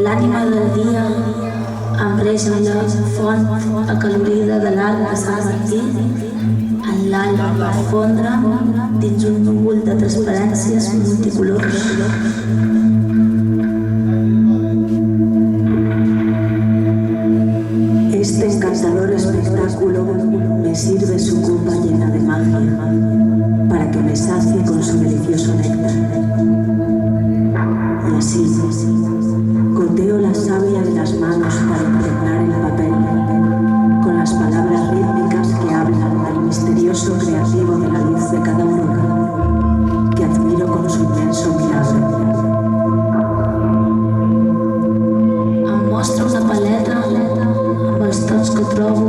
l'ànima del dia embreix en la font acolorida de l'arc de Sant Martí, en l'alba va fondre dins un núvol de transparències multicolors. Este encantador espectáculo me sirve su copa llena de magia para que me sacie con su delicioso néctar. Y así, goteo la savia de las manos para impregnar el papel con las palabras rítmicas que hablan del misterioso creativo de la luz de cada aurora, que admiro con su inmenso milagro. Em mostra una paleta amb els tons que trobo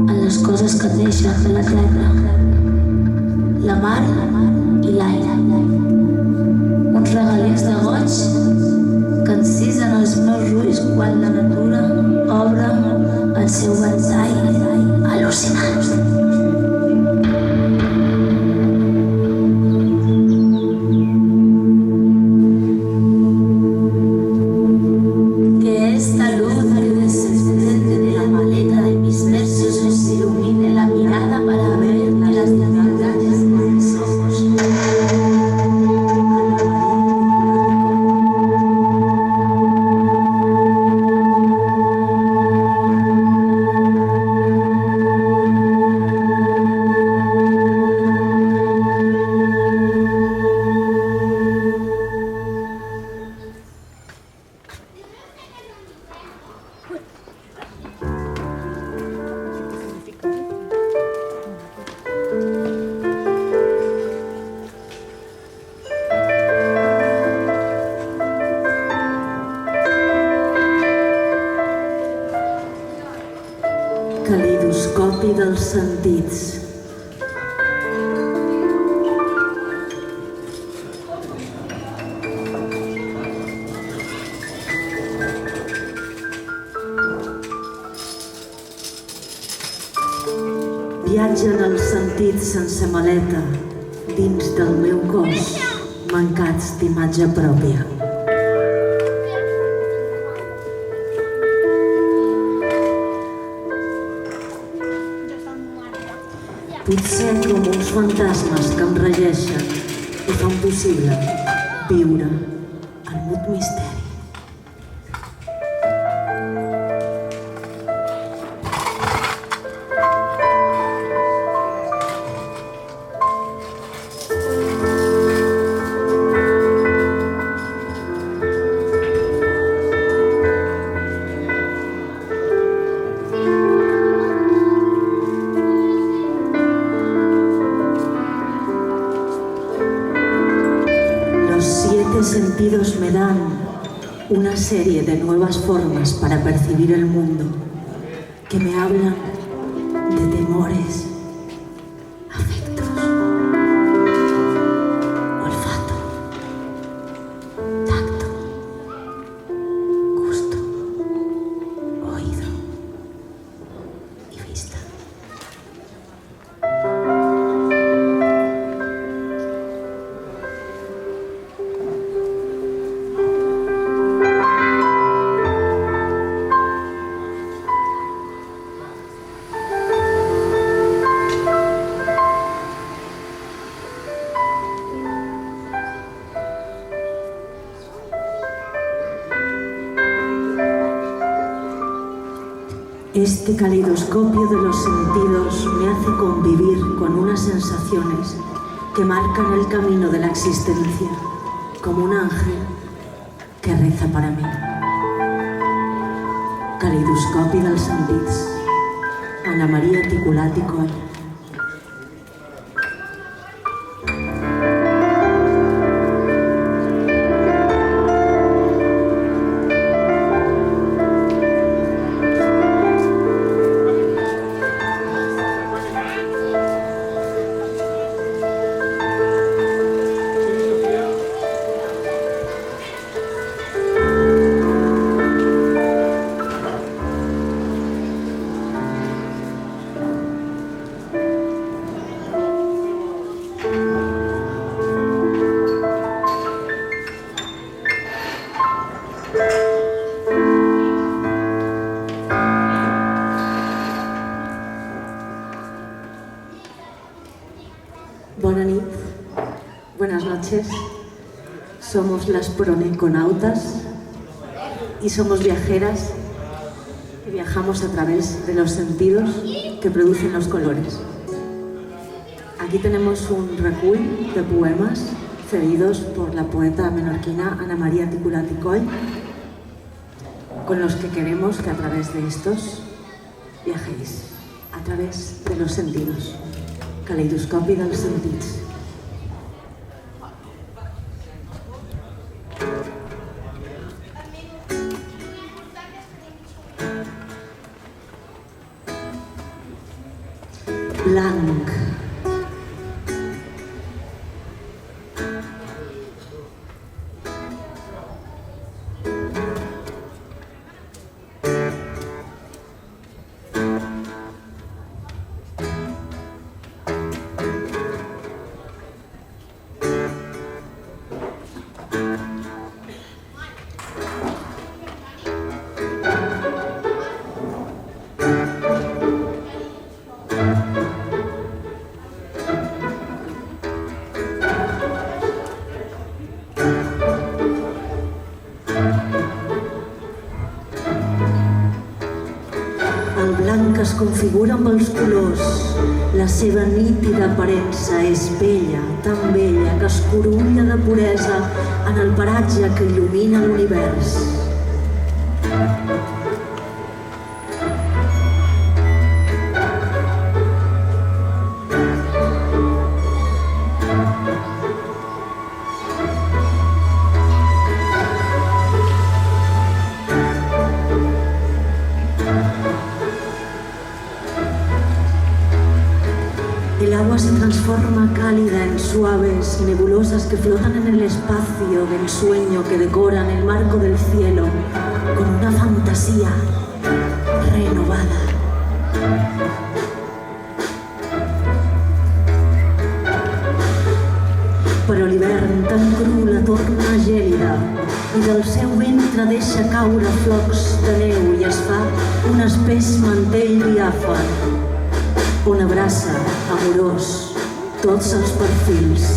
en les coses que neixen de la terra, la mar i l'aire. Uns regalins de goig que encisen els meus ulls quan la natura obre el seu ventall al·lucinant. Calidoscopi dels sentits. Viatgen els sentits sense maleta dins del meu cos, mancats d'imatge pròpia. Potser com uns fantasmes que em regeixen i fan possible viure el mut misteri. Sentidos me dan una serie de nuevas formas para percibir el mundo, que me hablan de temores, afectos, olfato, tacto, gusto, oído y vista. Este calidoscopio de los sentidos me hace convivir con unas sensaciones que marcan el camino de la existencia, como un ángel que reza para mí. Calidoscopi dels sentits. Ana Maria Ticolat i Coll. Sánchez, somos las proneconautas y somos viajeras y viajamos a través de los sentidos que producen los colores. Aquí tenemos un recull de poemas cedidos por la poeta menorquina Ana María Ticulat i Coll, con los que queremos que a través de estos viajéis a través de los sentidos. Caleidoscopi dels sentits. Blanc. Es configura amb els colors, la seva nítida aparença és bella, tan bella que es corulla de puresa en el paratge que il·lumina l'univers. El agua se transforma cálida en suaves nebulosas que flotan en el espacio de ensueño que decoran el marco del cielo con una fantasía renovada. Però l'hivern tan cru la torna gèlida i del seu ventre deixa caure flocs de neu i es fa un espès mantell diàfan on abraça, amorós, tots els perfils.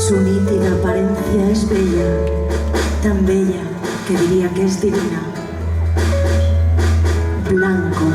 Su nítida apariencia es bella, tan bella que diría que es divina. Blanco.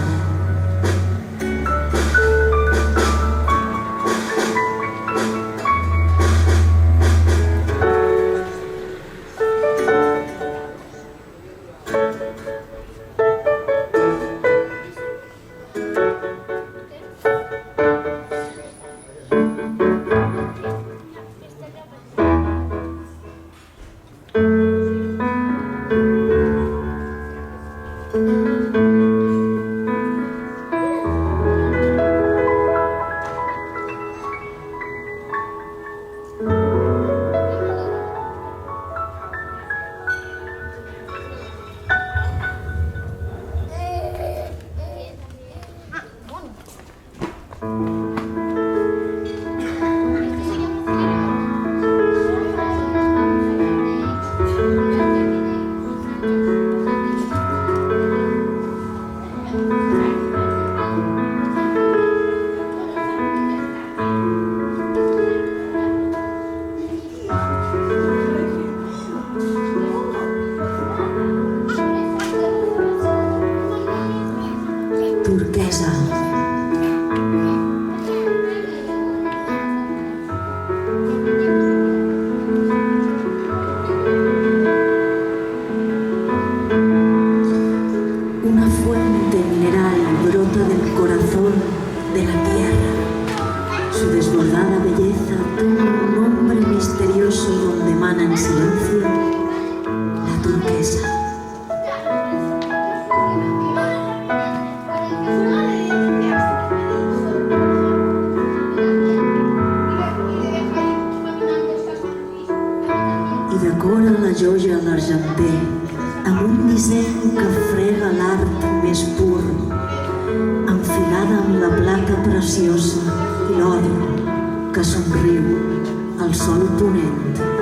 la joia d'argenter, amb un disseny que frega l'art més pur, enfilada amb la plata preciosa i l'or que somriu al sol ponent.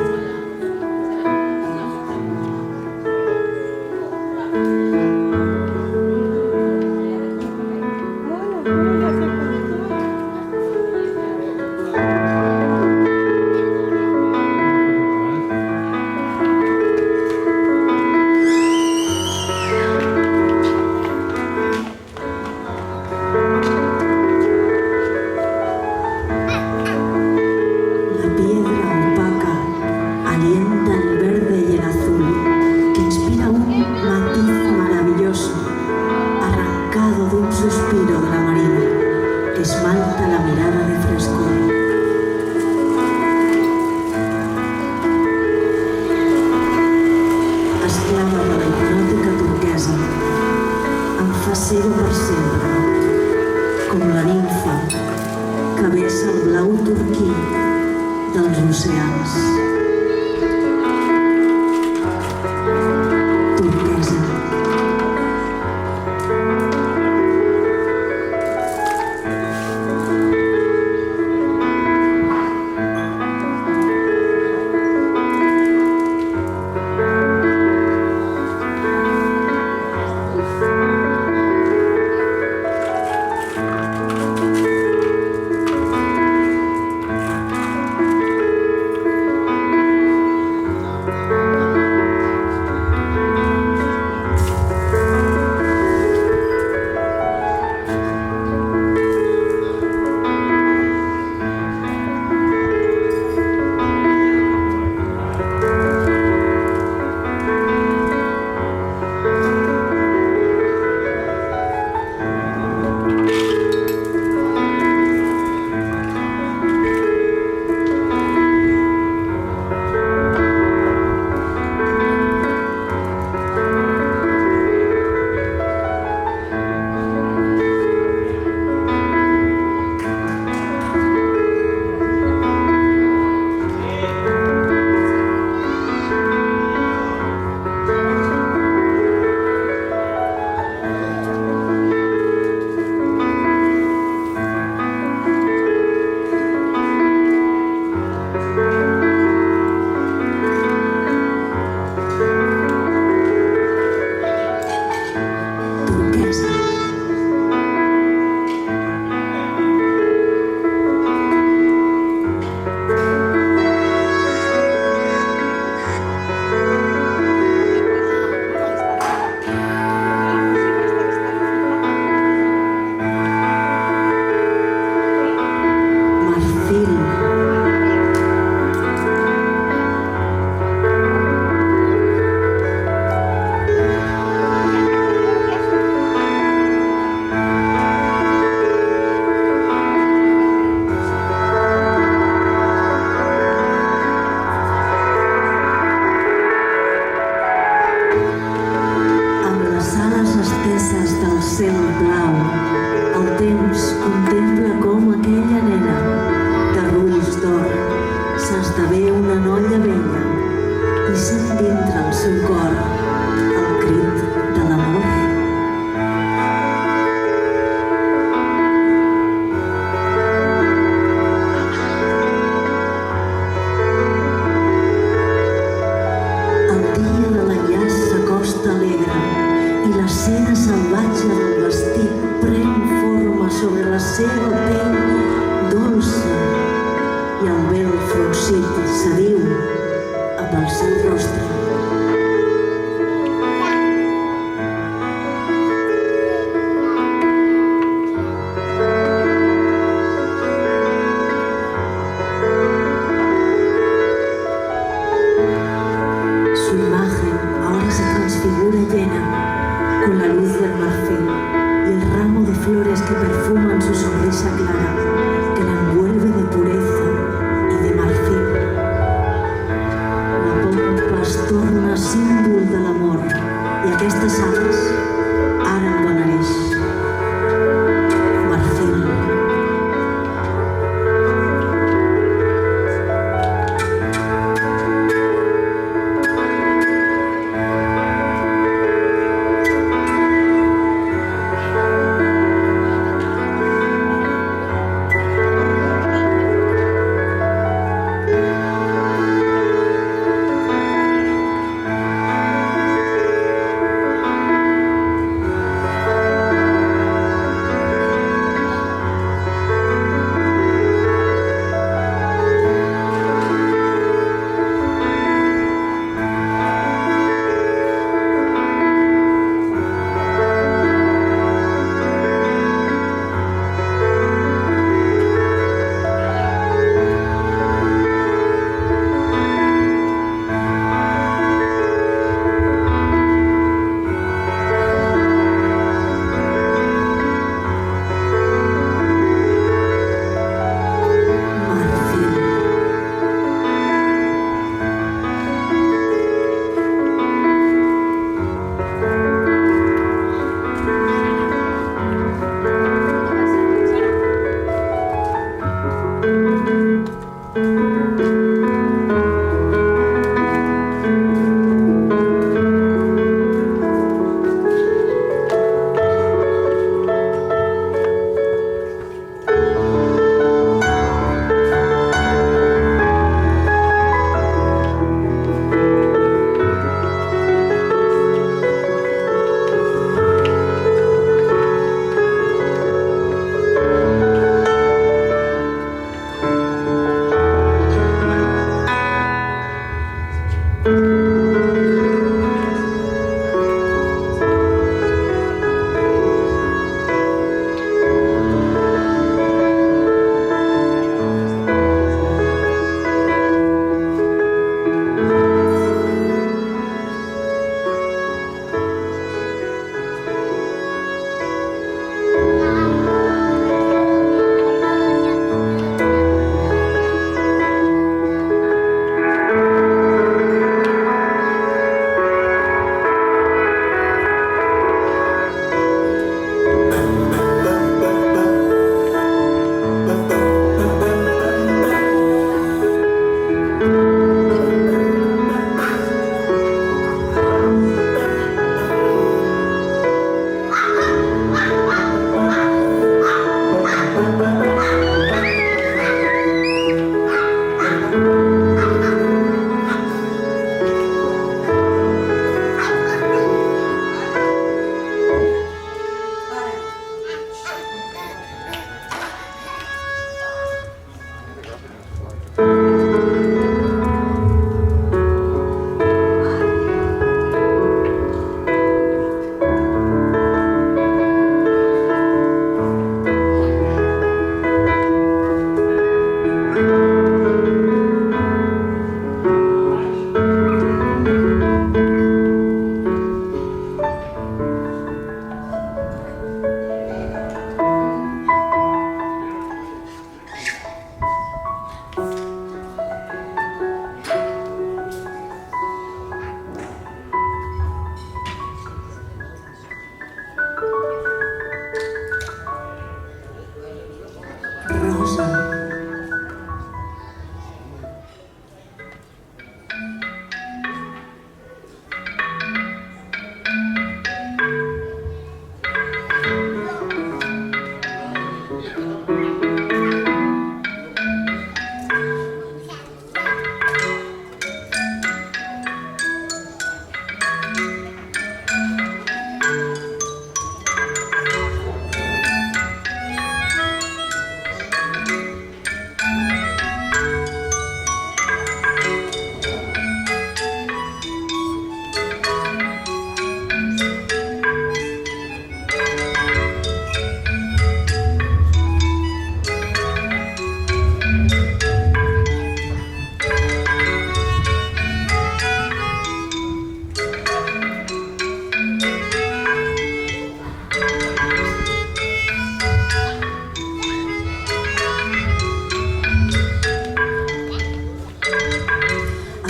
Pastor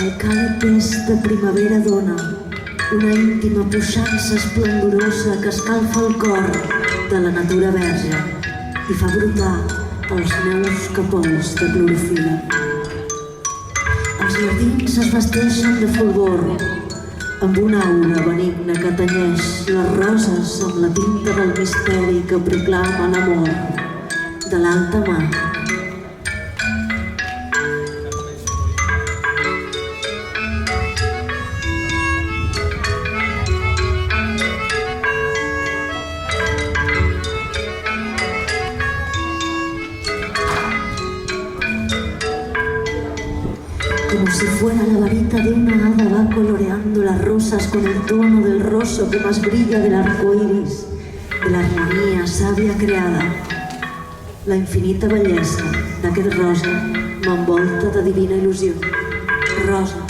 El càlid de primavera dona una íntima puixança esplendorosa que escalfa el cor de la natura verge i fa brotar els nous capolls de clorofil·la. Els jardins es vesteixen de fulgor, amb una aura benigna que tenyeix les roses amb la tinta del misteri que proclama l'amor de l'alta mar. Como si fuera la varita de una hada va coloreando las rosas con el tono del roso que más brilla del arco iris, de la armonía sabia creada. La infinita bellesa d'aquest rosa m'envolta de divina il·lusió. Rosa.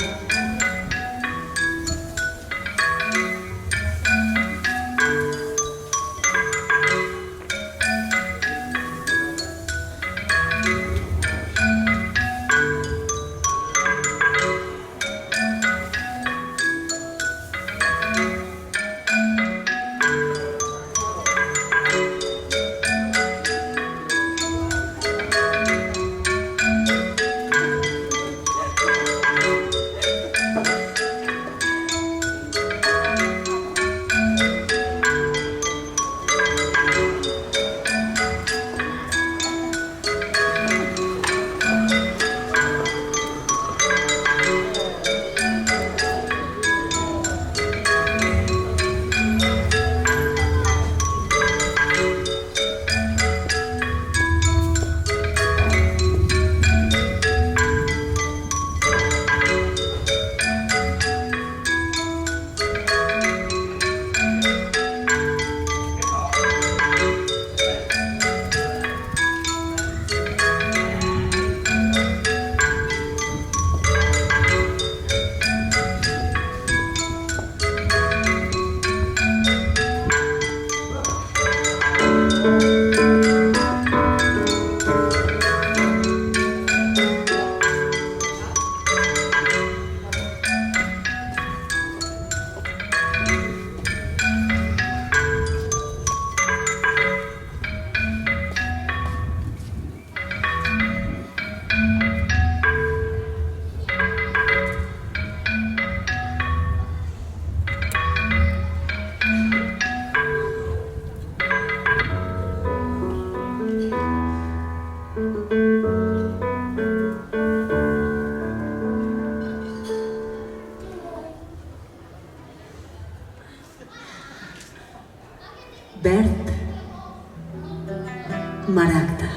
Maragda.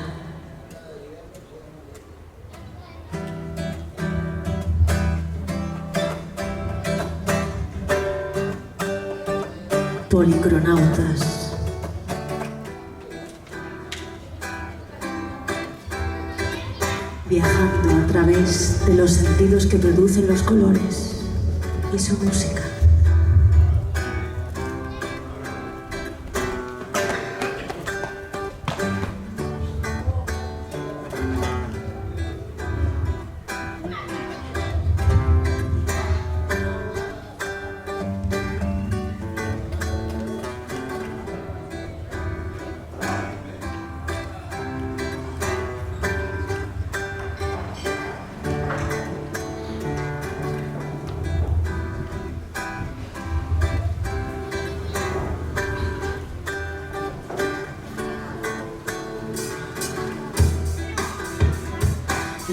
Policronautas. Viajando a través de los sentidos que producen los colores y su música.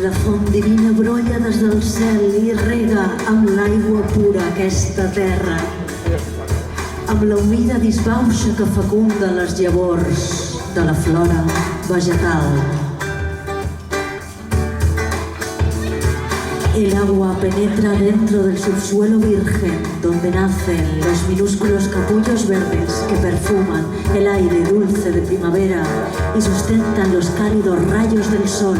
La font divina brolla des del cel i rega amb l'aigua pura aquesta terra, amb la humida disbauxa que fecunda les llavors de la flora vegetal. El agua penetra dentro del subsuelo virgen, donde nacen los minúsculos capullos verdes que perfuman el aire dulce de primavera y sustentan los cálidos rayos del sol.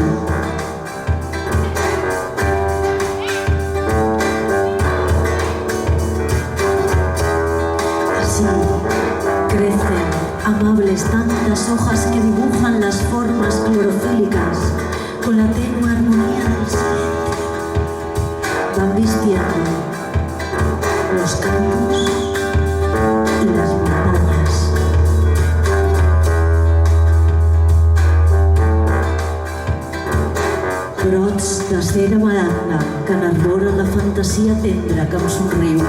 Crecen amables tantas hojas que dibujan las formas clorofílicas con la tenue armonía del silencio. Van vistiendo los campos y las montañas. Brots de cera maragda que enarboren la fantasia tendra que em somriu.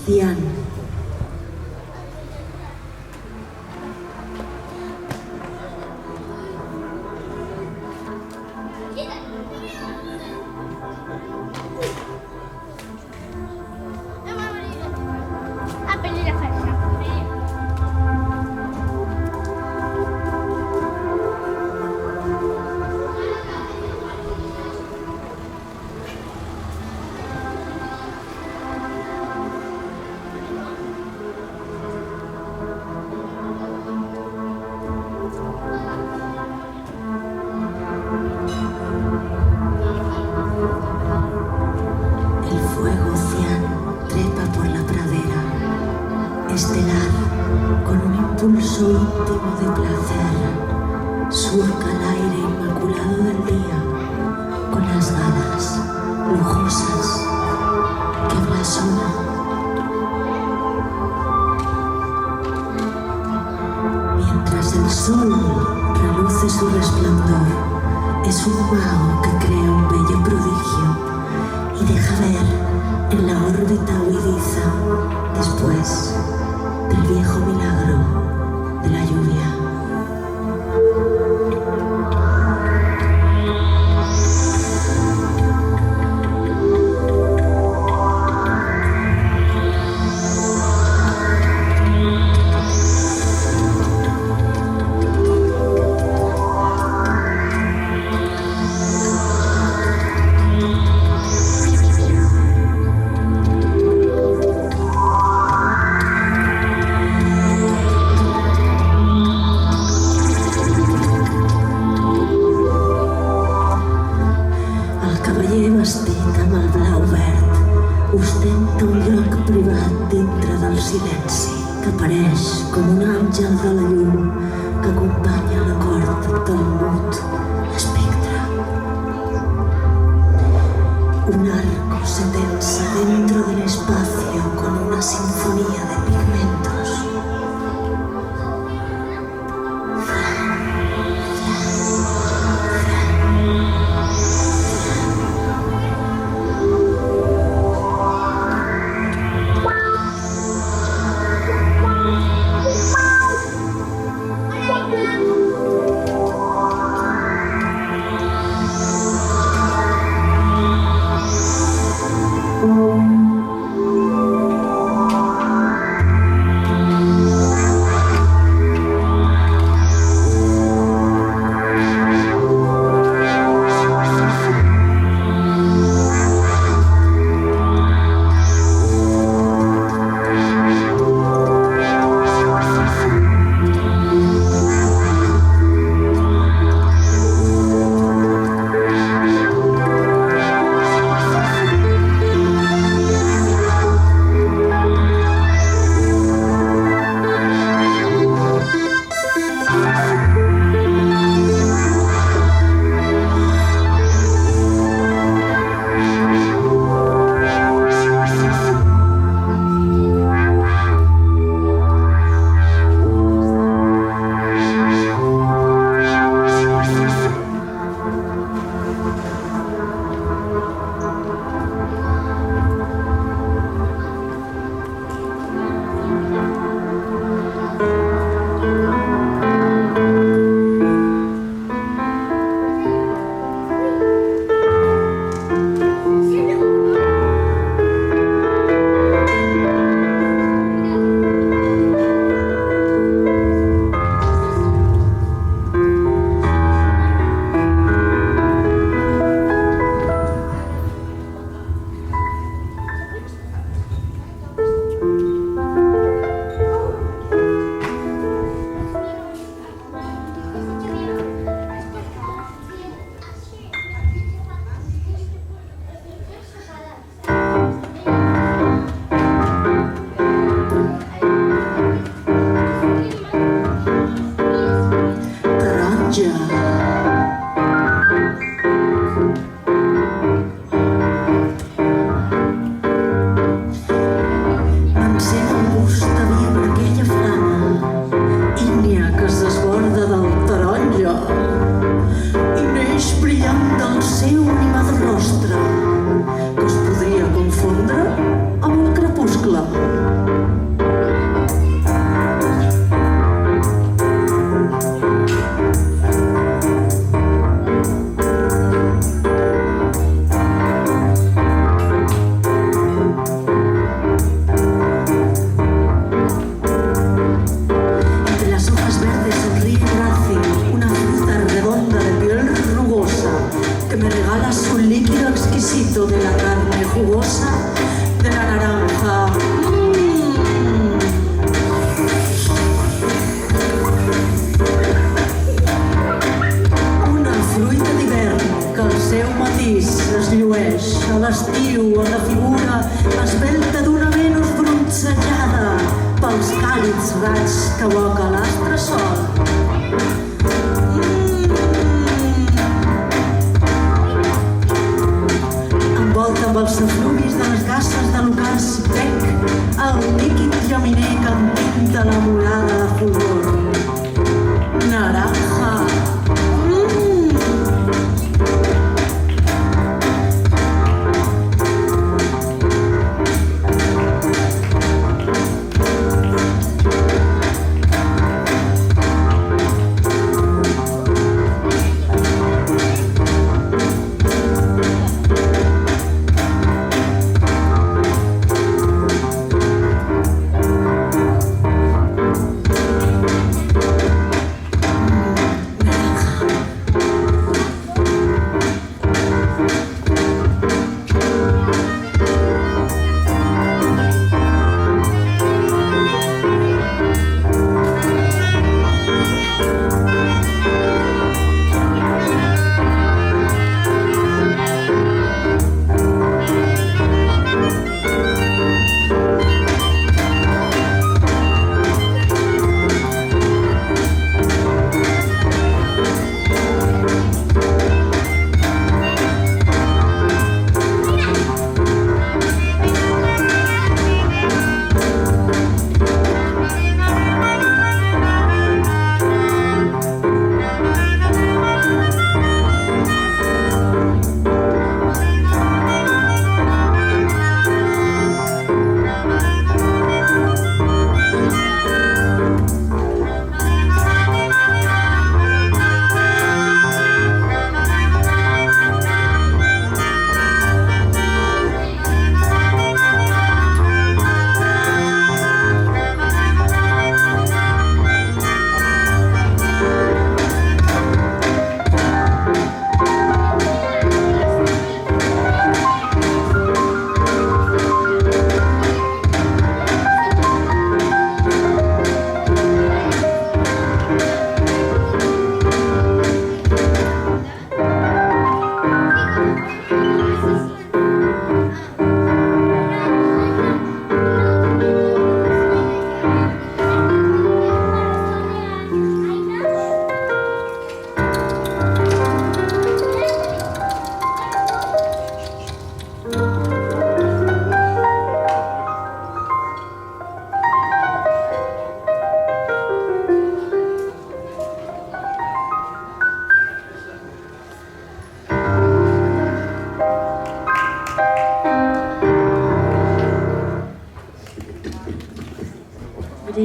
Cian. Pulso íntimo de placer surca el aire inmaculado del día con las galas lujosas que blasonan. Mientras el sol reluce su resplandor, es un mago que crea un bello prodigio y deja ver en la órbita huidía ceniza, después del viejo milagro de la lluvia. Vestit amb el blau verd, ostenta un lloc privat dintre del silenci que apareix com un àngel de la llum que acompanya la cort del mut espectre. Un arco se tensa dentro del espacio con una sinfonía de pigmentos.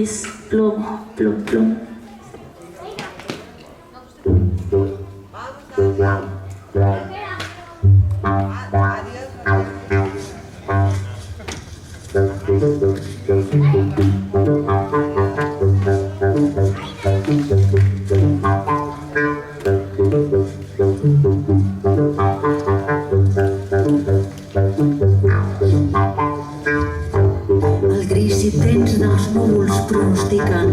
es plomo, plom, plom. El gris intens dels núvols pronostiquen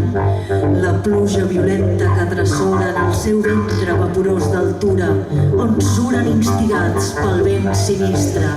la pluja violenta que atresora en el seu ventre vaporós d'altura, on suren instigats pel vent sinistre.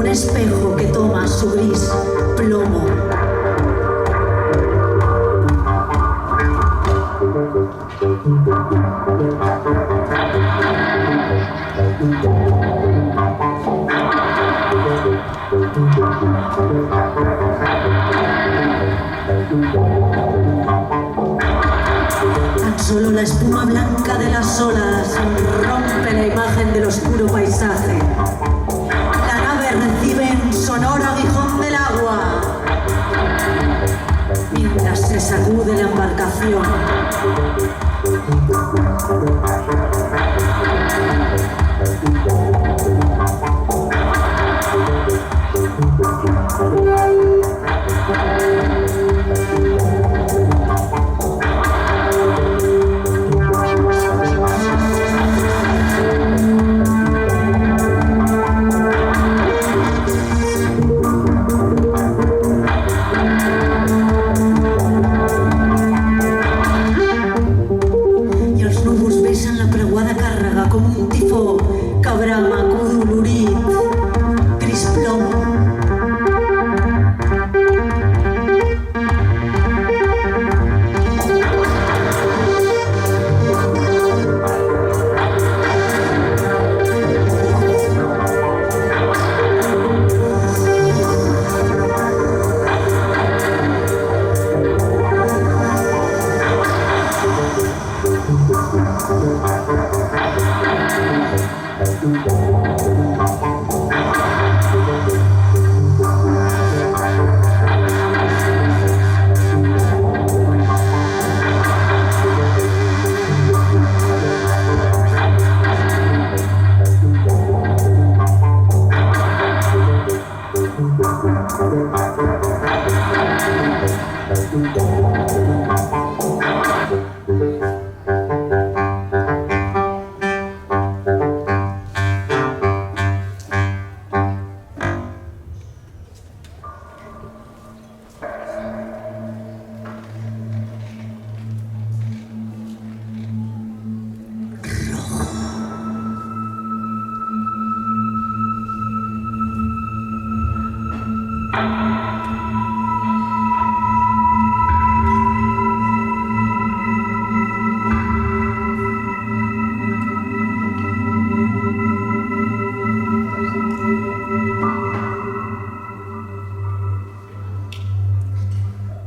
Espejo que toma su gris plomo. Tan solo la espuma blanca de las olas rompe la imagen del oscuro paisaje. Recibe un sonoro aguijón del agua mientras se sacude la embarcación.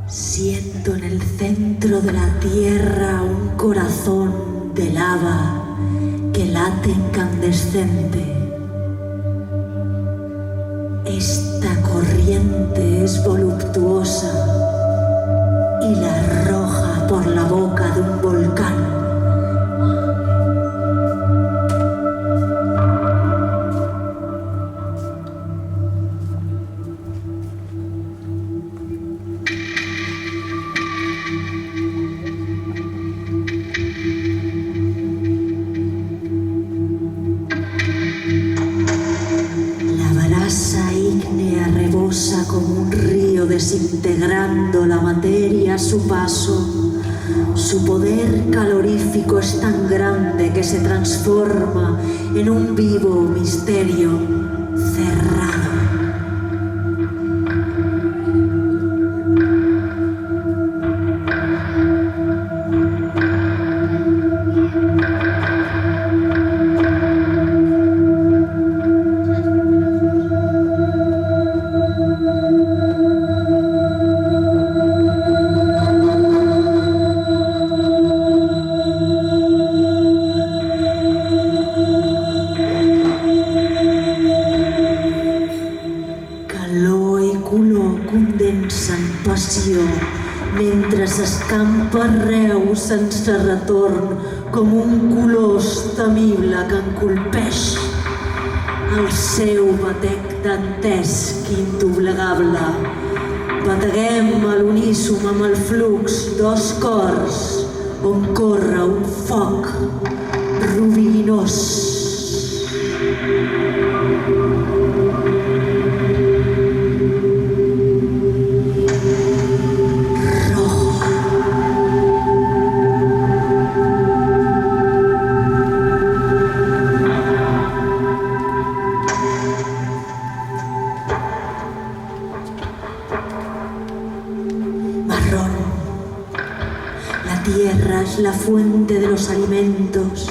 Siento en el centro de la tierra un corazón de lava que late incandescente. Esta corriente es voluptuosa y la arroja por la boca de un volcán. Como un río desintegrando la materia a su paso, Su poder calorífico es tan grande que se transforma en un vivo misterio cerrado. Mentre s'escampa arreu sense retorn com un colós temible que encolpeix el seu batec dantesc indoblegable. Bateguem a l'uníson amb el flux dos cors on corre un foc rubiginós. La fuente de los alimentos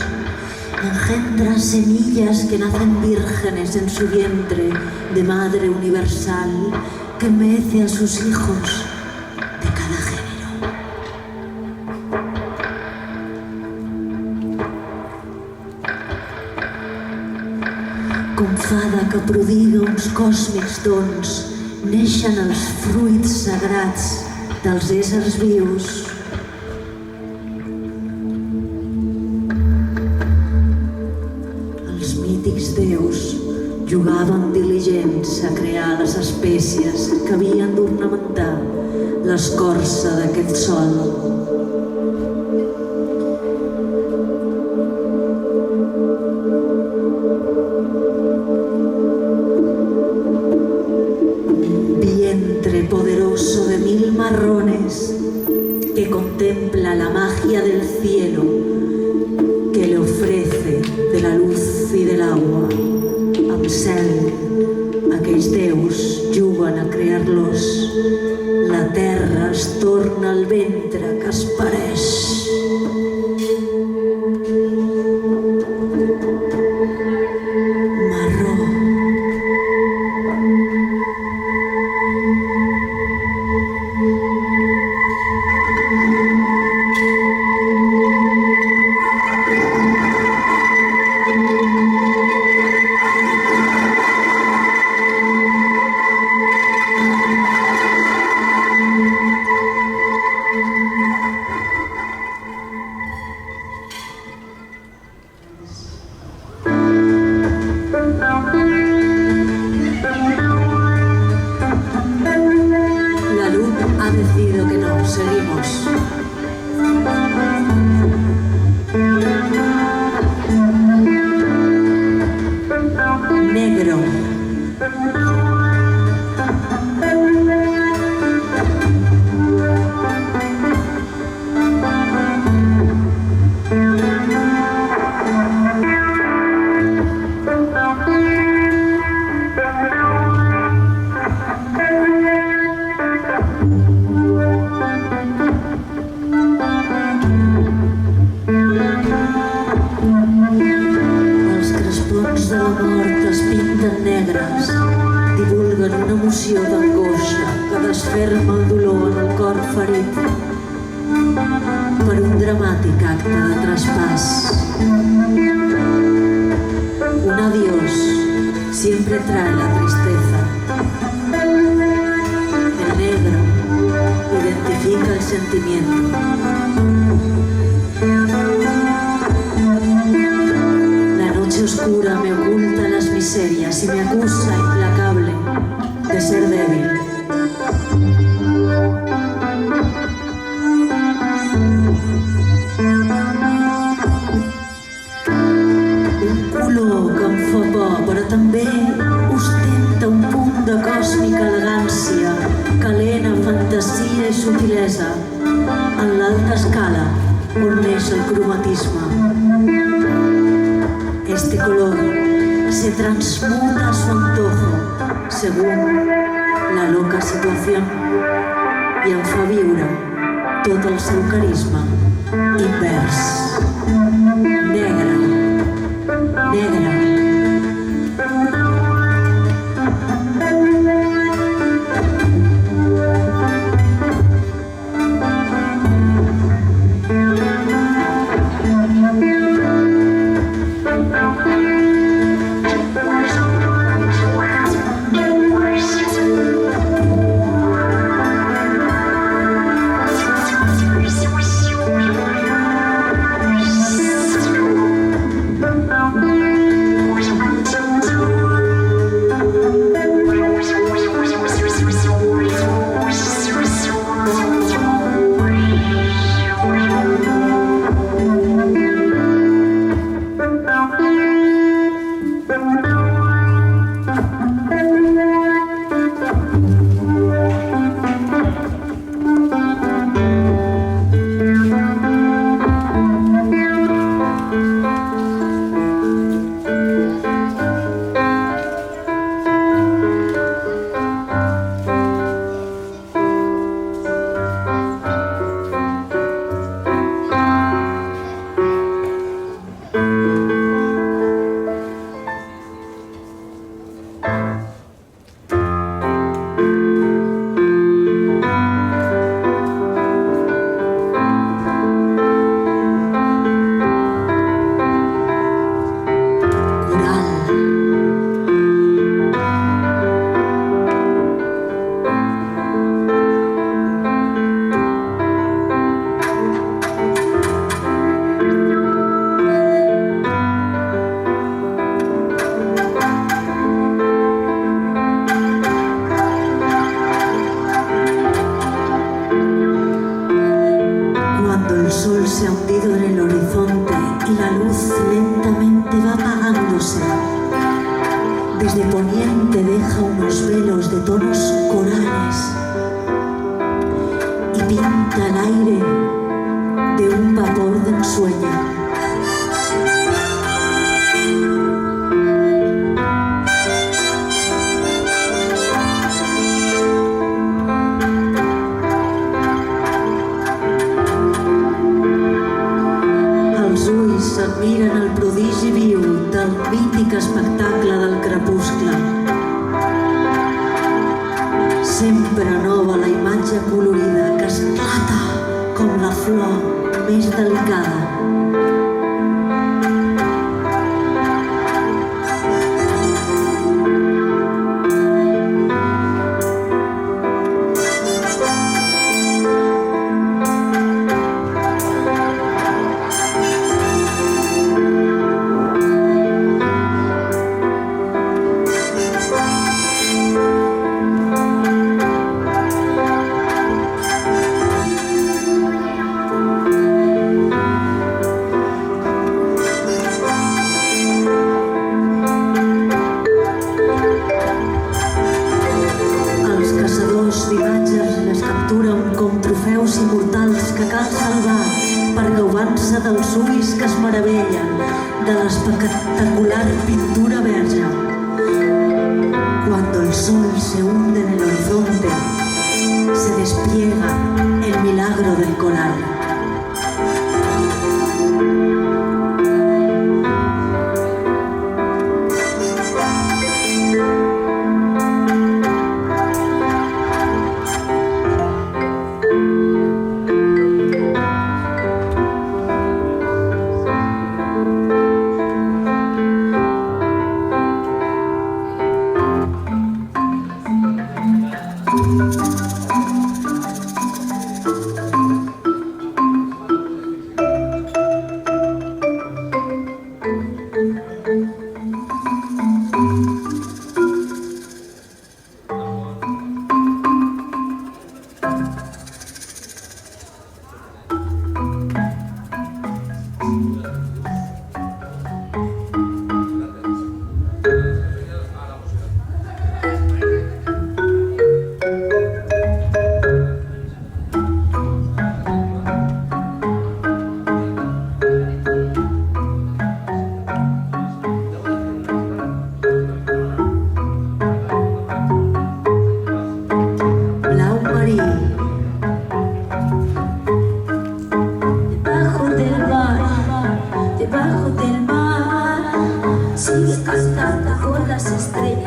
engendra semillas que nacen vírgenes en su vientre de madre universal que mece a sus hijos de cada género. Com fada que prodiga uns còsmics dons, neixen els fruits sagrats dels éssers vius. Déus jugaven diligents a crear les espècies que havien d'ornamentar l'escorça d'aquest sol. Un vientre poderoso de 1000 marrones que contempla la magia del cielo que le ofrece de la luz i de l'aigua. Amb cel, aquells déus juguen a crear-los. La terra es torna al ventre que es pareix. Marró. en l'alta escala on neix el cromatisme. Este color se transmuta a su antojo según la loca situación i en fa viure tot el seu carisma invers. Negre, negre.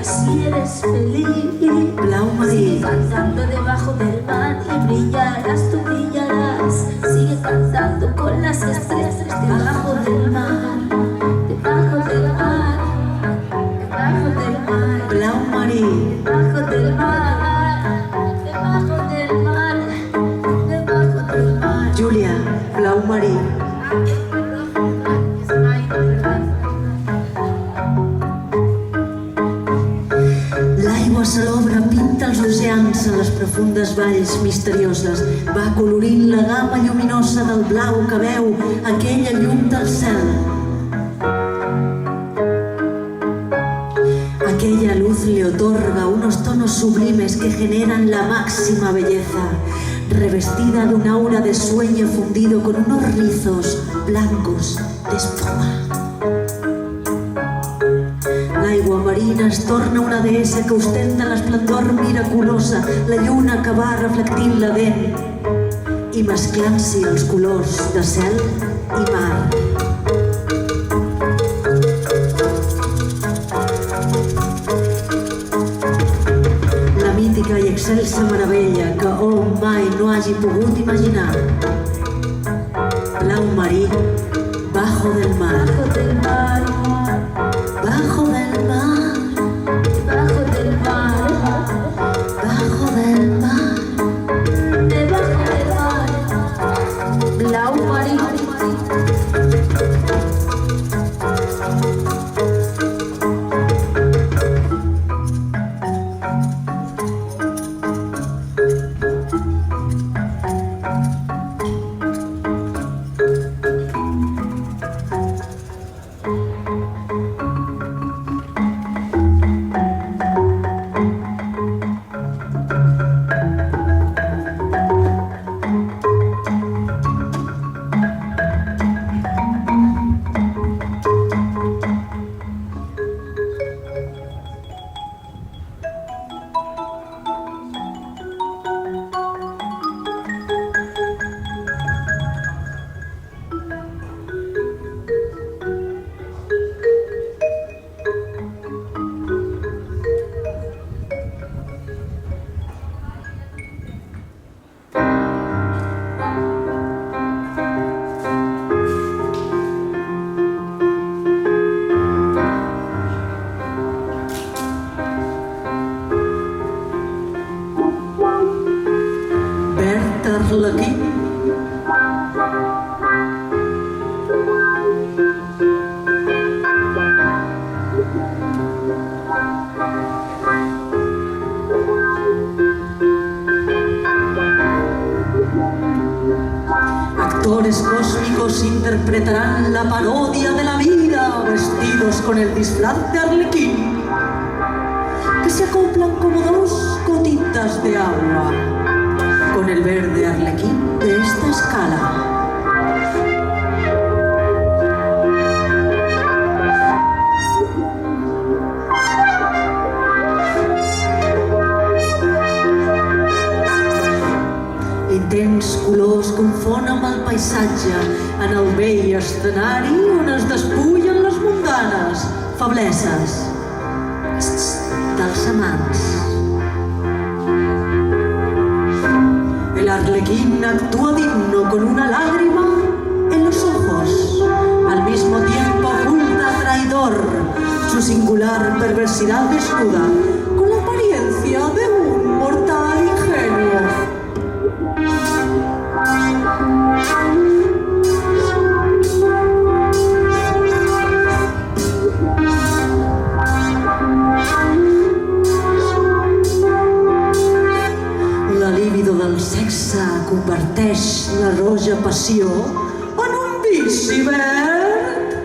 si eres feliz. Blau marí. Sigue cantando debajo del mar y brillarás, tú brillarás. Sigue cantando con las estrellas debajo del mar, debajo del mar, debajo del mar. Blau marí. Debajo del mar, debajo del mar, debajo del mar. Júlia, blau marí. L'aigua salobra pinta els oceans a les profundes valls misterioses. Va acolorint la gamma lluminosa del blau que veu aquella llum del cel. Aquella luz le otorga unos tonos sublimes que generan la máxima belleza, revestida de un aura de sueño fundido con unos rizos blancos de espuma. L'aigua marina es torna una deessa que ostenta l'esplendor miraculosa, la lluna que va reflectint-la vent i mesclant-s'hi els colors de cel i mar. La mítica i excelsa meravella que hom mai no hagi pogut imaginar. Blau marí, bajo del mar. Debajo del mar, Bajo del mar, debajo del mar, bajo del mar. debajo del mar. Blau marí. Verd arlequí. Actores cósmicos interpretarán la parodia de la vida, vestidos con el disfraz de arlequín, que se acoplan como dos gotitas de agua con el verde arlequín de esta escala. Intens colors confon amb el paisatge en el vell escenari on es despullen les mundanes febleses dels amants. El arlequín actúa digno con una lágrima en los ojos. Al mismo tiempo oculta traidor su singular perversidad desnuda con la apariencia de un mortal ingenuo. La libido del sexe converteix la roja passió en un vici verd,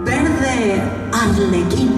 verde arlequín.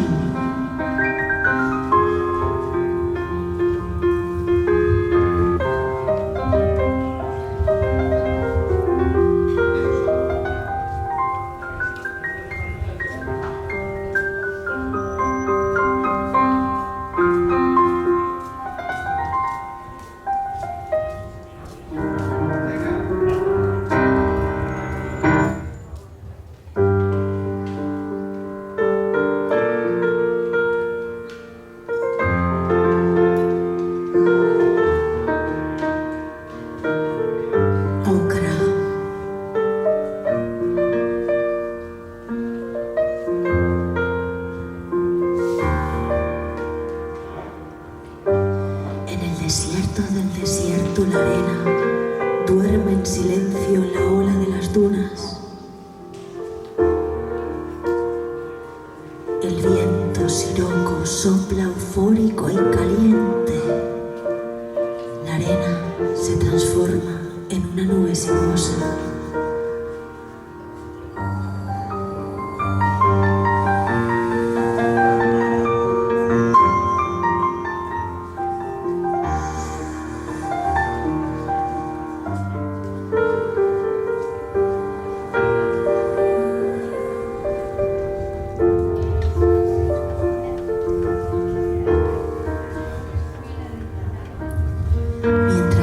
costa del desierto la arena duerme en silencio en la ola de las dunas. El viento siroco sopla eufórico y caliente. La arena se transforma en una nube sinuosa.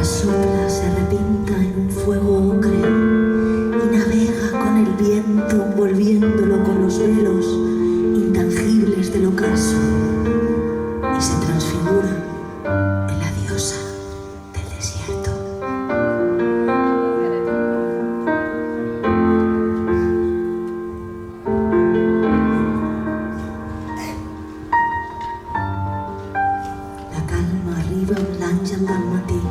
Sopla, se repinta en un fuego ocre y navega con el viento envolviéndolo con los velos intangibles del ocaso y se transfigura en la diosa del desierto. La calma arriba en l'àngel del matí.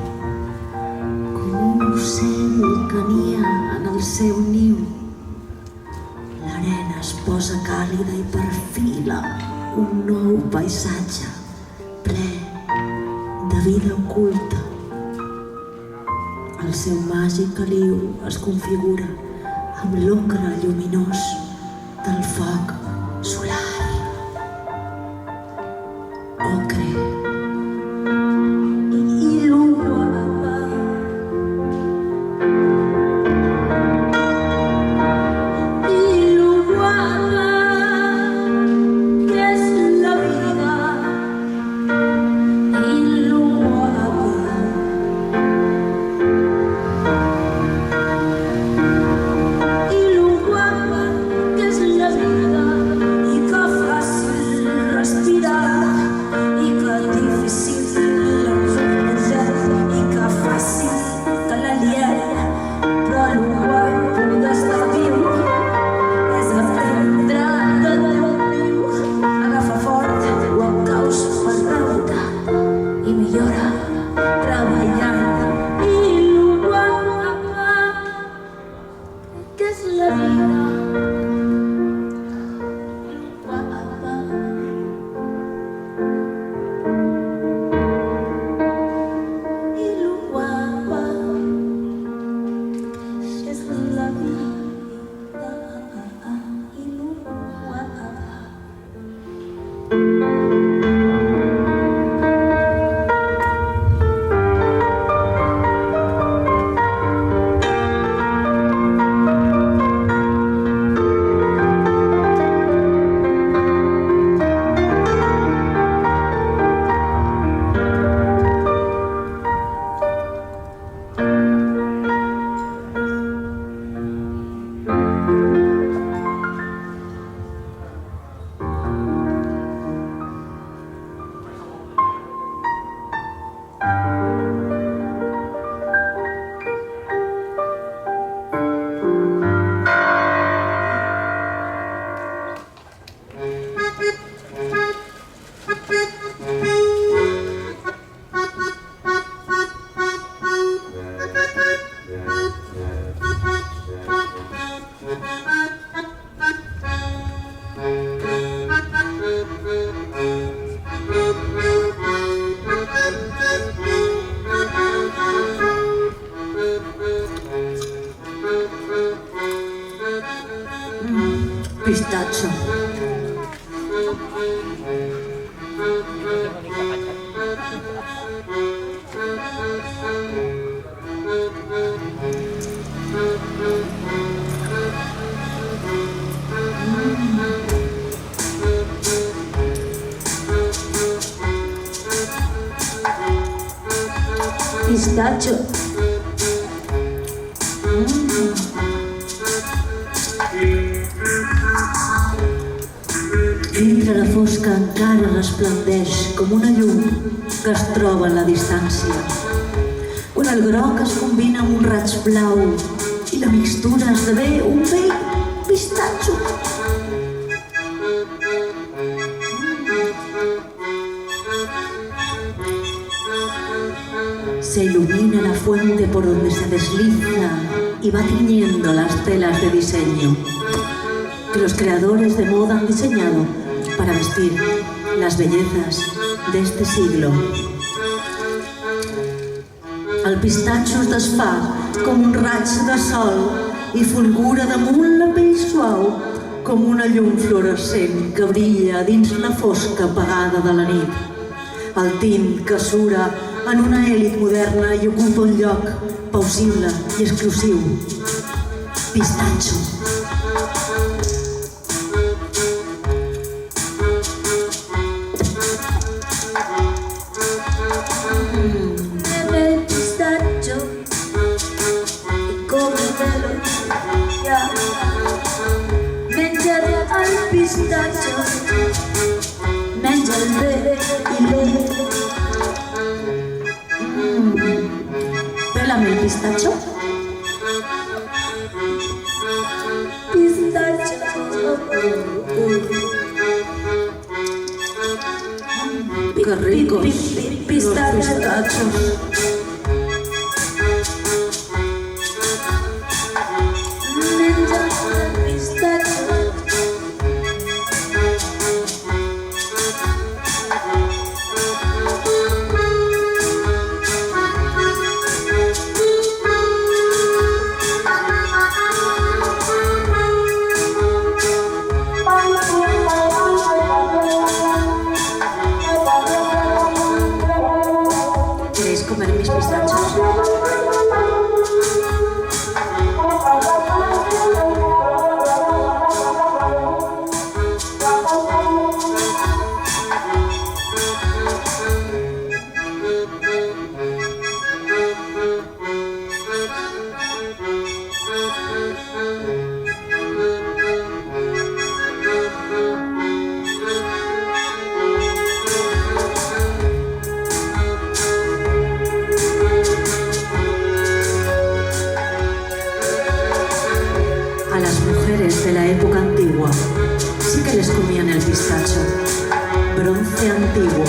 Un ocell que nia en el seu niu. L'arena es posa càlida i perfila un nou paisatge ple de vida oculta. El seu màgic caliu es configura amb l'ocre lluminós del foc solar. Ocre. Pistacho. Pistacho. Dintre la fosca encara resplendeix com una llum que es troba en la distància. Quan el groc es combina amb un raig blau i la mixtura esdevé un vell pistatxo. Se ilumina la fuente por donde se desliza y va tiñendo las telas de diseño que los creadores de moda han diseñado para vestir las bellezas de este siglo. El pistatxo es desfà com un raig de sol i fulgura damunt la pell suau com una llum fluorescent que brilla dins la fosca apagada de la nit. El tint que sura en una èlit moderna i ocupa un lloc pausible i exclusiu. Pistatxo. Menja el bé i l'é. Pélame el pistacho. Qué ricos los pistachos. ¿Queréis comer mis pistachos? A las mujeres de la época antigua sí que les comían el pistacho, bronce antiguo.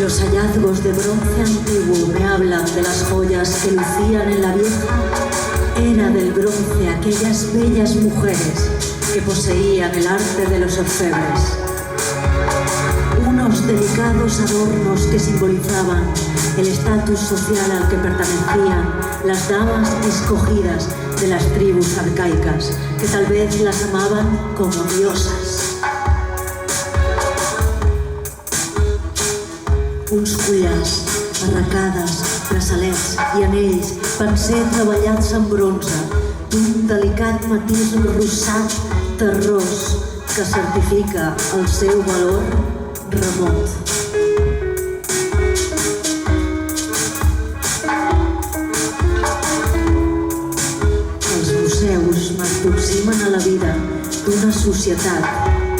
Los hallazgos de bronce antiguo me hablan de las joyas que lucían en la vieja era del bronce aquellas bellas mujeres que poseían el arte de los orfebres. Unos delicados adornos que simbolizaban el estatus social al que pertenecían las damas escogidas de las tribus arcaicas, que tal vez las amaban como diosas. Uns collars, arracades, braçalets i anells van ser treballats en bronze d'un delicat matís rosat terrós que certifica el seu valor remot. Els museus m'aproximen a la vida d'una societat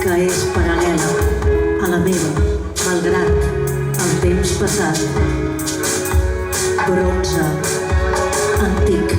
que és paral·lela a la meva, malgrat el temps passat. Bronze antic.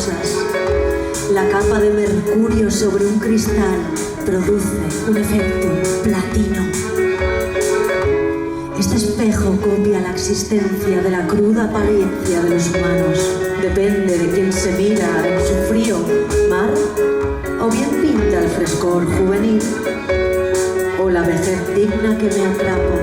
rosas. La capa de mercurio sobre un cristal produce un efecto platino. Este espejo copia la existencia de la cruda apariencia de los humanos. Depende de quién se mira en su frío mar, o bien pinta el frescor juvenil o la vejez digna que me atrapa.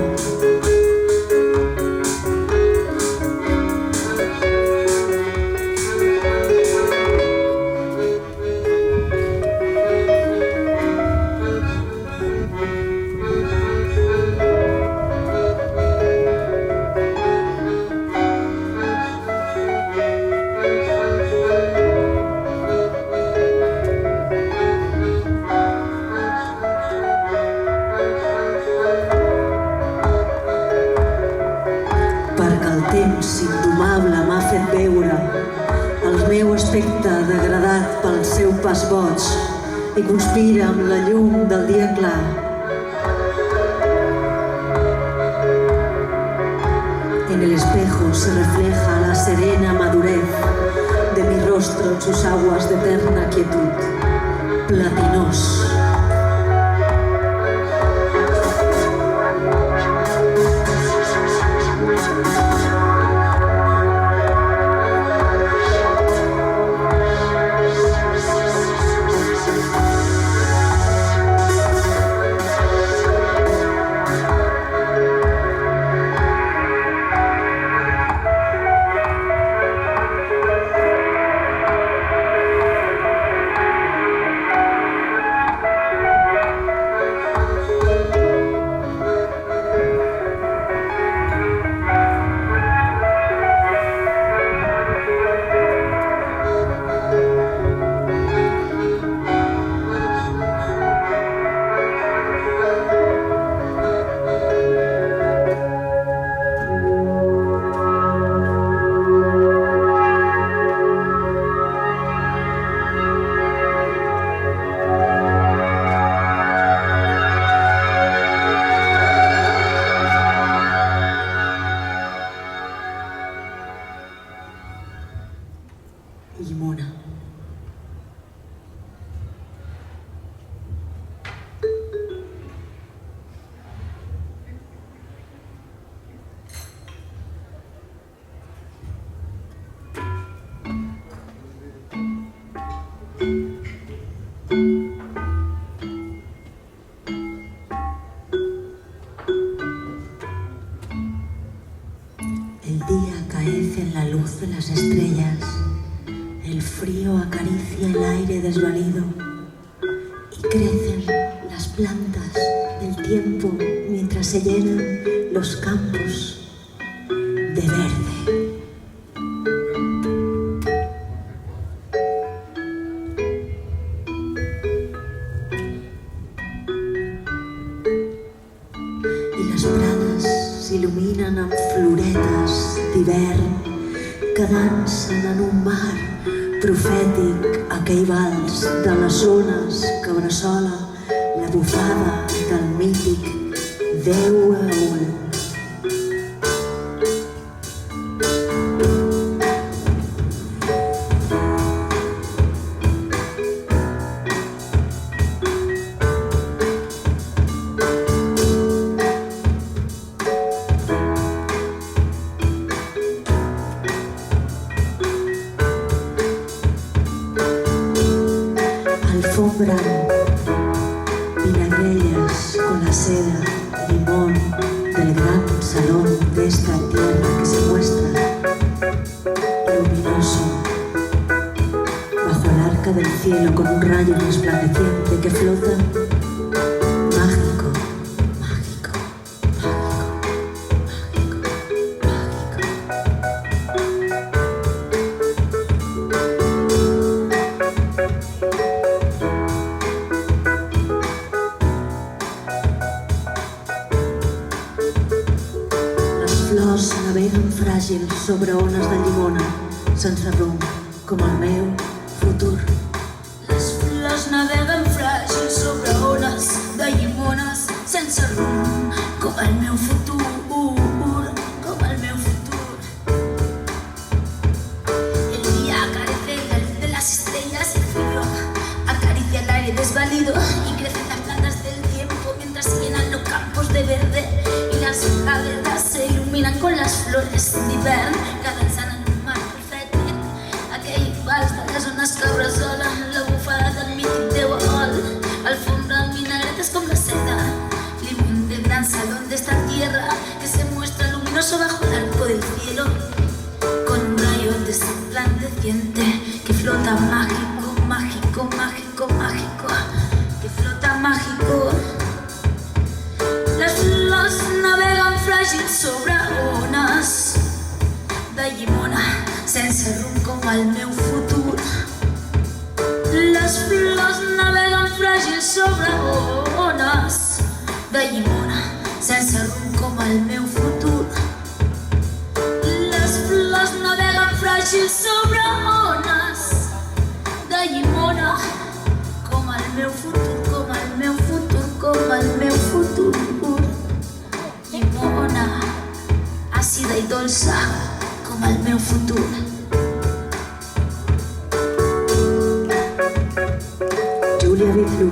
Indomable m'ha fet veure el meu aspecte degradat pel seu pas boig i conspira amb la llum del dia clar. En el espejo se refleja la serena madurez de mi rostro en sus aguas de eterna quietud, platinos. Llimona. El día acaece en la luz de las estrellas. El frío acaricia el aire desvalido y crecen las plantas del tiempo mientras se llenan los campos de verde. I les prades s'il·luminen amb floretes d'hivern que dansen en un mar profètic, aquell vals de les ones que bressola la bufada del mític Déu Eol. Alfombran vinagrellas con la seda, limón del gran salón de esta tierra que se muestra luminoso bajo el arca del cielo con un rayo resplandeciente que flota mágico, mágico, mágico, mágico, mágico. Flors naveguen fràgils sobre ones de llimona, sense rumb, com el meu futur. Les flors naveguen fràgils sobre ones de llimones, sense rumb, com el meu futur, com el meu futur. El día carece en la luz de resplandeciente que flota mágico, mágico, mágico, mágico, que flota mágico. Les flors naveguen fràgils sobre ones de llimona, sense rumb com el meu futur. Les flors naveguen fràgils sobre ones de llimona, sense rumb com el meu futur. Les flors naveguen fràgils sobre ones de llimona, com el meu futur, com el meu futur, com el meu futur. Llimona, àcida i dolça, com el meu futur. Julia Bizlu.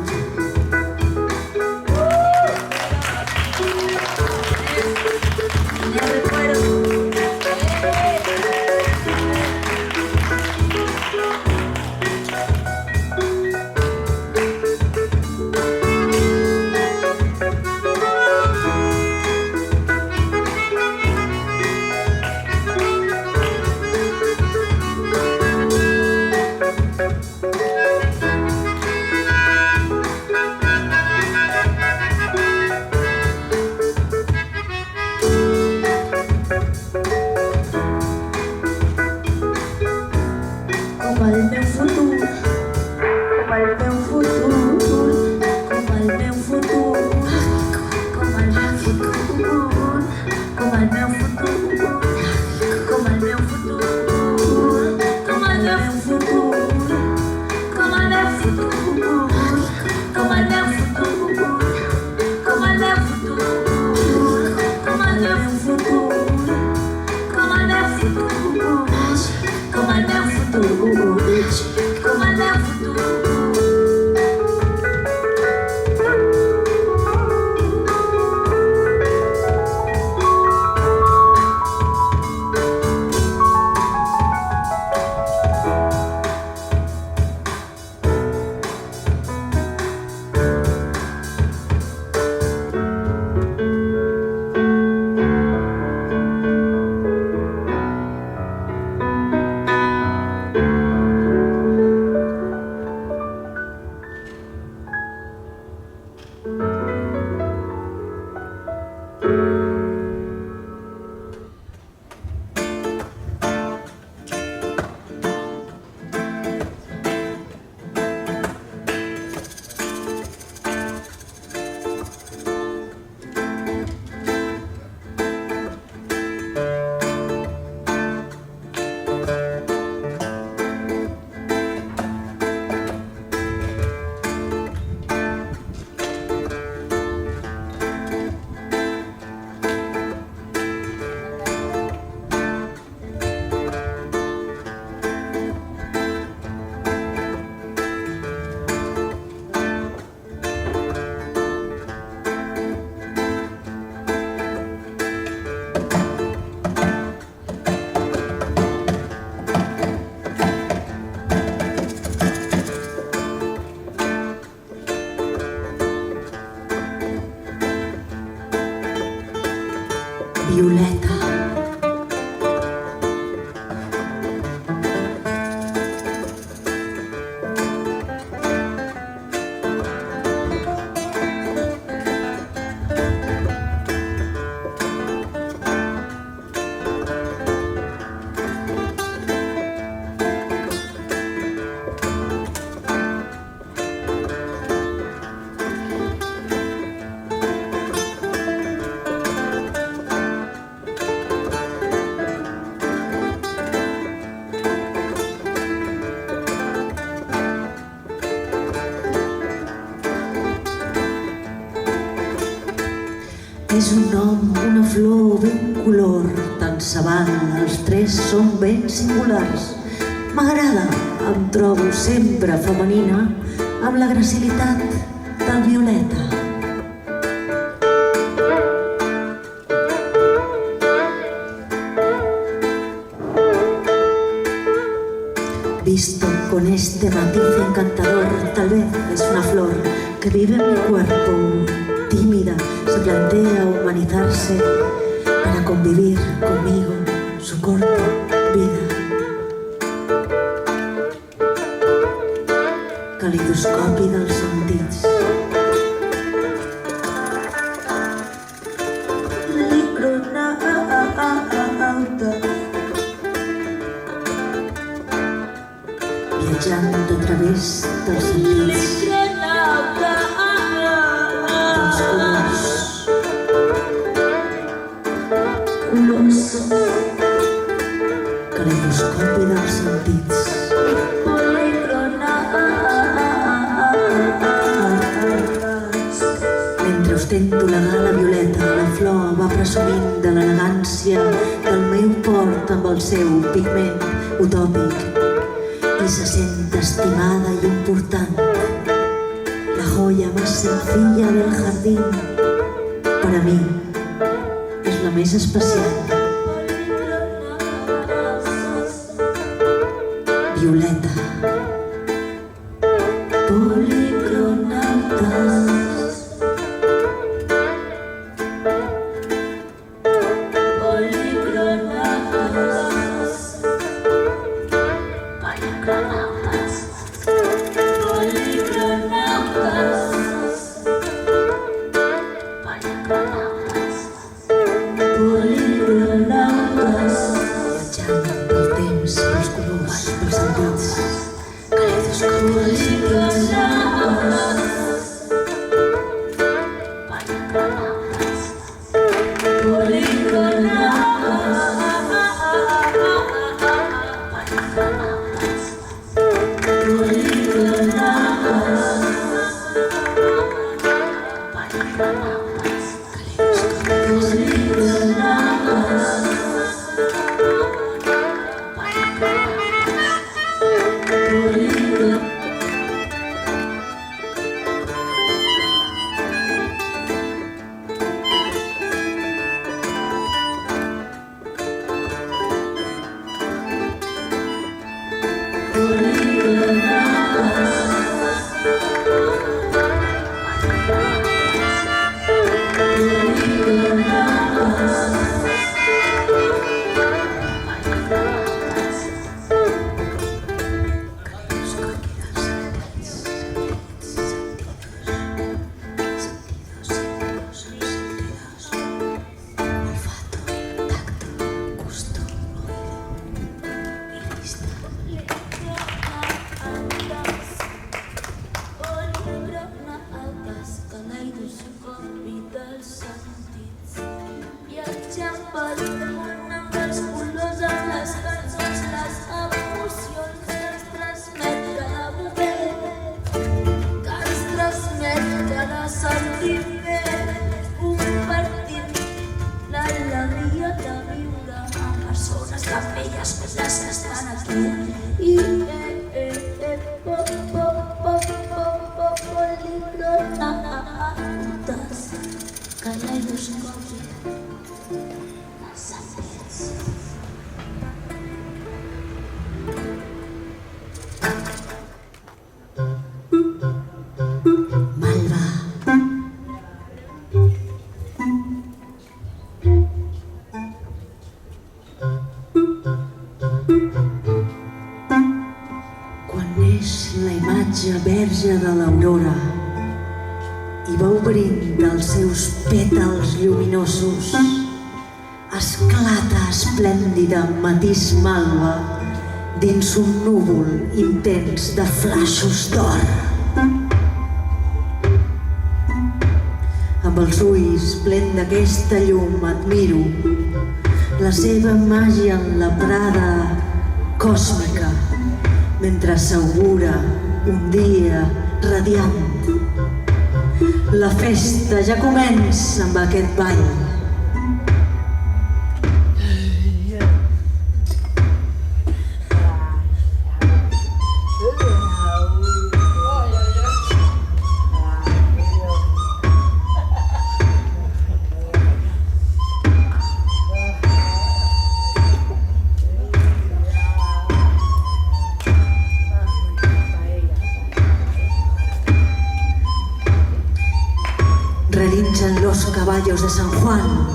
Violeta. És un nom, una flor, bé un color, tant savant, els tres són ben singulars. M'agrada, em trobo sempre femenina, amb la gracilitat del violeta. Visto con este matiz encantador, tal vez es una flor que vive en mi cuerpo, tímida, se plantea humanizarse para convivir conmigo su corta vida. Calidoscopi dels sentits. Viatjant a través dels sentits, dels colors. Calidoscopi dels sentits. Mentre ostento la gala violeta, la flor va presumint de l'elegància del meu port amb el seu pigment utòpic i se sent estimada i important. La joya más sencilla del jardín para mí es la més especial. Violeta. Policronautas. Policronautas. Policronautas. Policronautas. Policronautas. Viatjant pel temps, pels colors, pels sentits. Calidoscopi dels sentits. Verge de l'aurora i va obrint dels seus pètals lluminosos, esclata esplèndida matís malva dins un núvol intens de flaixos d'or. Amb els ulls plens d'aquesta llum admiro la seva màgia en la prada còsmica mentre s'augura un dia radiant. La festa ja comença amb aquest ball. Relinchan los caballos de San Juan,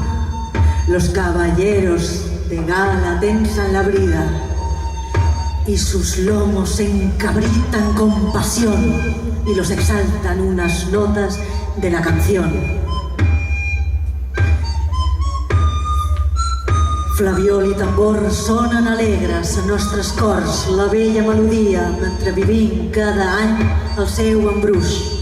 los caballeros de gala tensan la brida y sus lomos se encabritan con pasión y los exaltan unas notas de la canción. Flaviol i tambor sonen alegres a nostres cors la bella melodia mentre vivim cada any el seu embruix.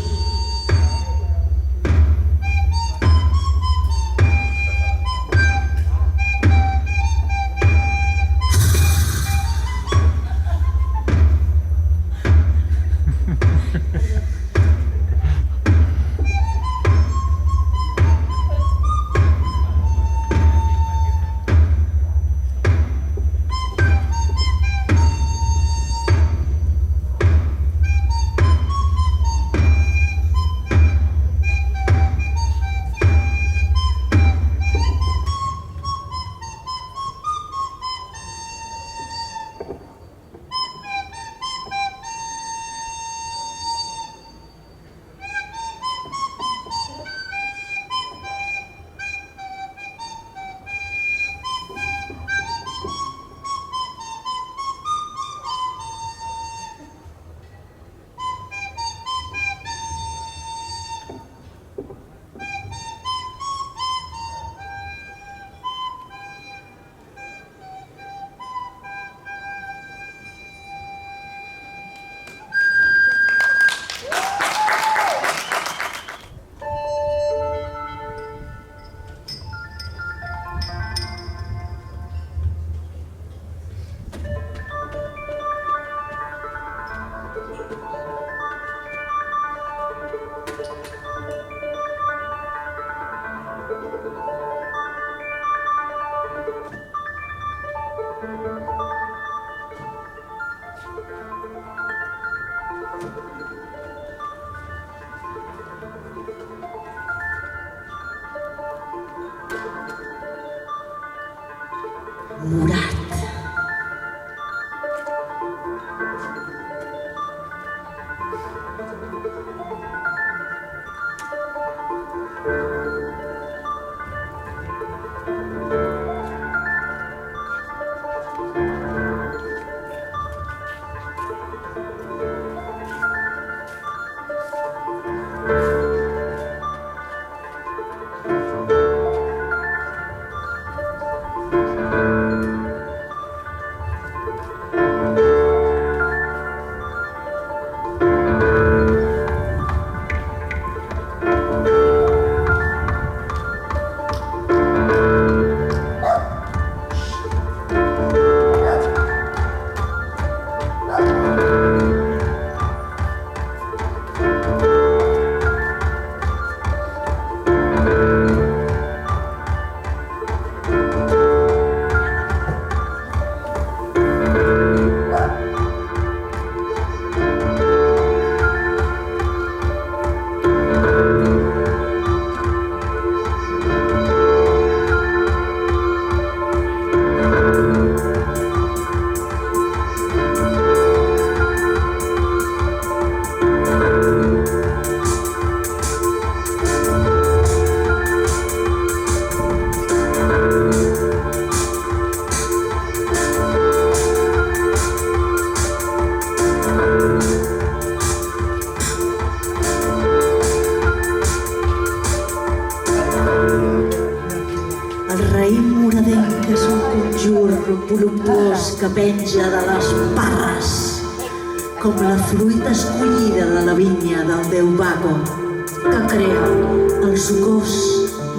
Murat. voluptuós que penja de les parres, com la fruita escollida de la vinya del déu Baco, que crea el sucós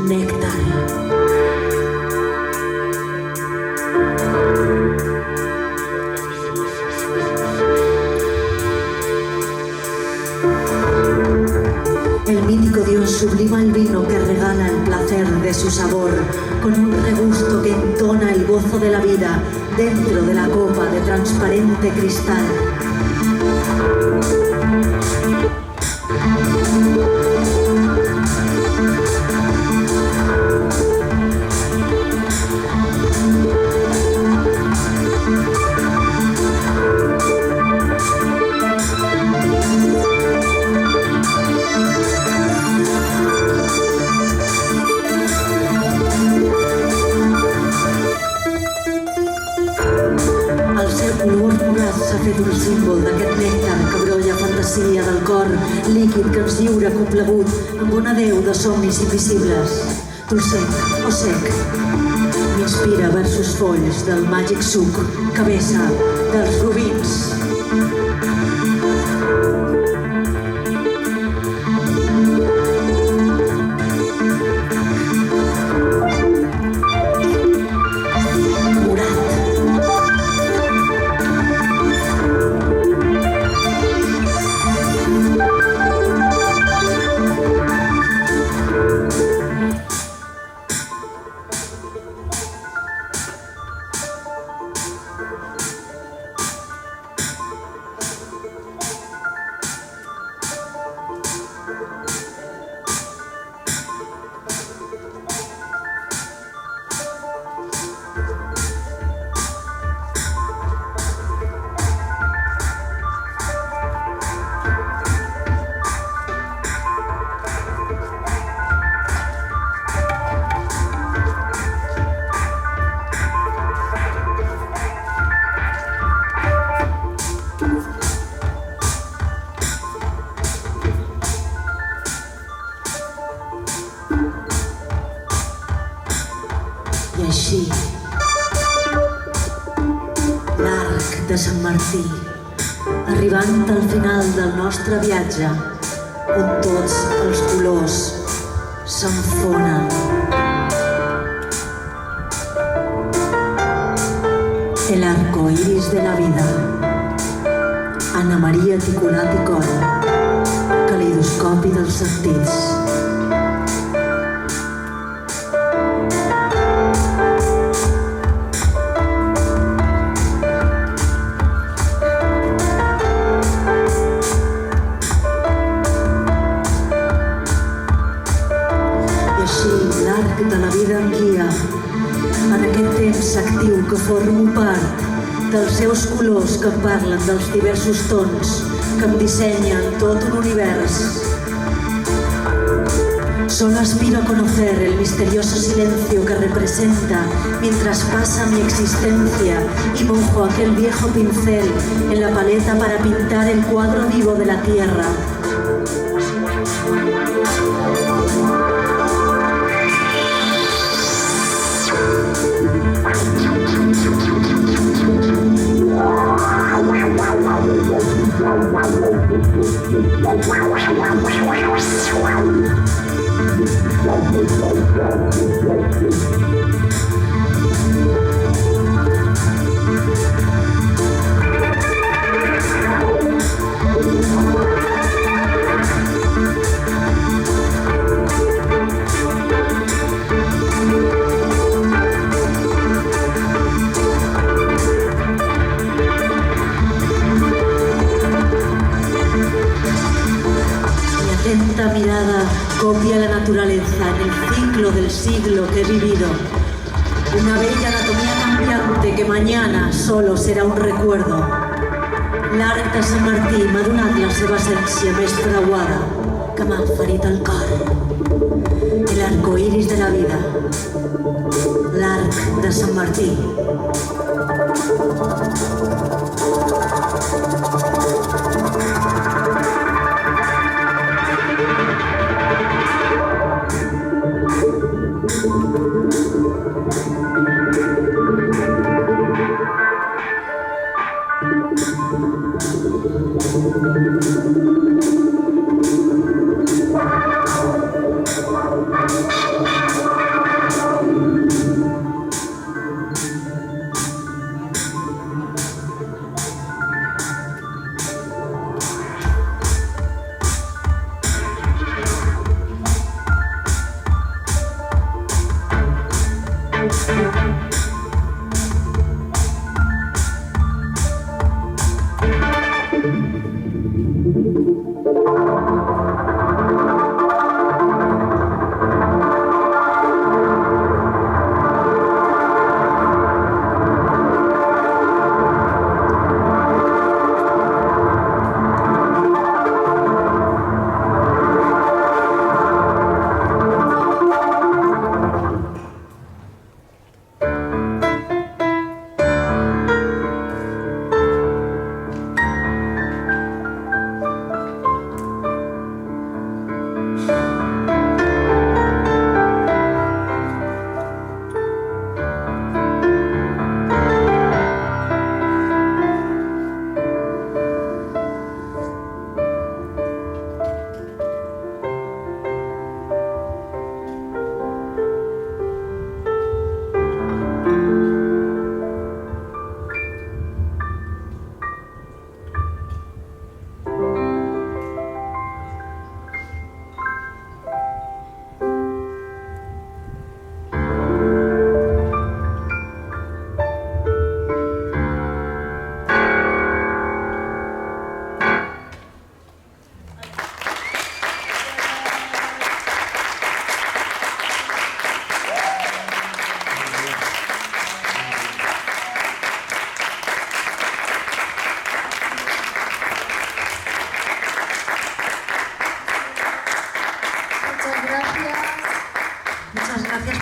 nèctar. El mítico Dios sublima el vino que regala el placer de su sabor, con un regusto que entona el gozo de la vida dentro de la copa de transparente cristal. L'ur morat s'ha fet un símbol d'aquest nèctar que brolla fantasia del cor, líquid que ens lliura complagut amb un adeu de somnis invisibles. Dolcet o sec, m'inspira versos folls del màgic suc que vessa dels robins. I així, l'arc de Sant Martí, arribant al final del nostre viatge, on tots els colors s'enfonen. El arco iris de la vida, Anna Maria Ticolat i Coll, calidoscopi dels sentits. De la vida em guia en aquest temps actiu que formo part dels seus colors que em parlen dels diversos tons que em dissenyen tot un univers. Solo aspiro a conocer el misterioso silencio que representa mientras pasa mi existencia y mojo aquel viejo pincel en la paleta para pintar el cuadro vivo de la tierra. Atenta mirada copia la naturaleza en el ciclo del siglo que he vivido. Una bella anatomía cambiante que mañana solo será un recuerdo. L'arc de Sant Martí m'ha donat la seva essència més preuada que m'ha ferit el cor. El arco iris de la vida, l'arc de Sant Martí.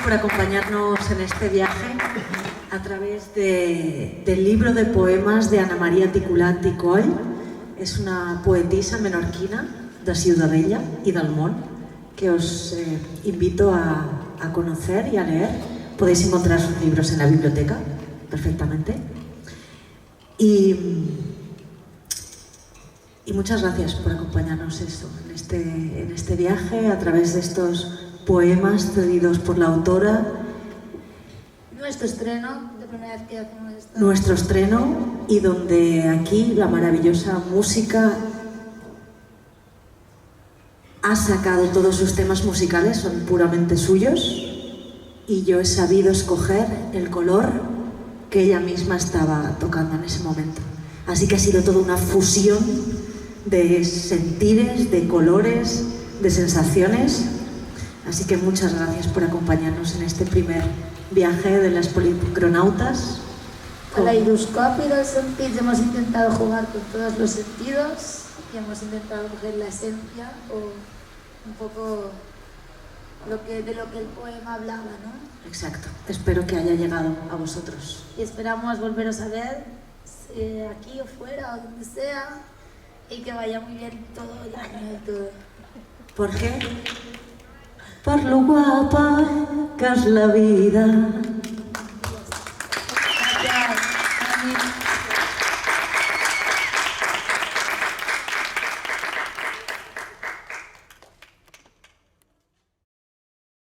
por acompañarnos en este viaje a través del libro de poemas de Ana María Ticulante i Coll. Es una poetisa menorquina de Ciudadella y del Món que os invito a conocer y a leer. Podéis encontrar sus libros en la biblioteca perfectamente. Y muchas gracias por acompañarnos en este viaje a través de estos poemas cedidos por la autora. Nuestro estreno, de primera vez que hacemos esto. Nuestro estreno, y donde aquí la maravillosa música ha sacado todos sus temas musicales, son puramente suyos, y yo he sabido escoger el color que ella misma estaba tocando en ese momento. Así que ha sido toda una fusión de sentires, de colores, de sensaciones. Así que muchas gracias por acompañarnos en este primer viaje de las policronautas. Con la hidroscopio y los sentidos hemos intentado jugar con todos los sentidos y hemos intentado coger la esencia o un poco de lo que el poema hablaba, ¿no? Exacto. Espero que haya llegado a vosotros. Y esperamos volveros a ver aquí o fuera o donde sea y que vaya muy bien todo el año y todo. ¿Por qué? Per lo guapa que és la vida,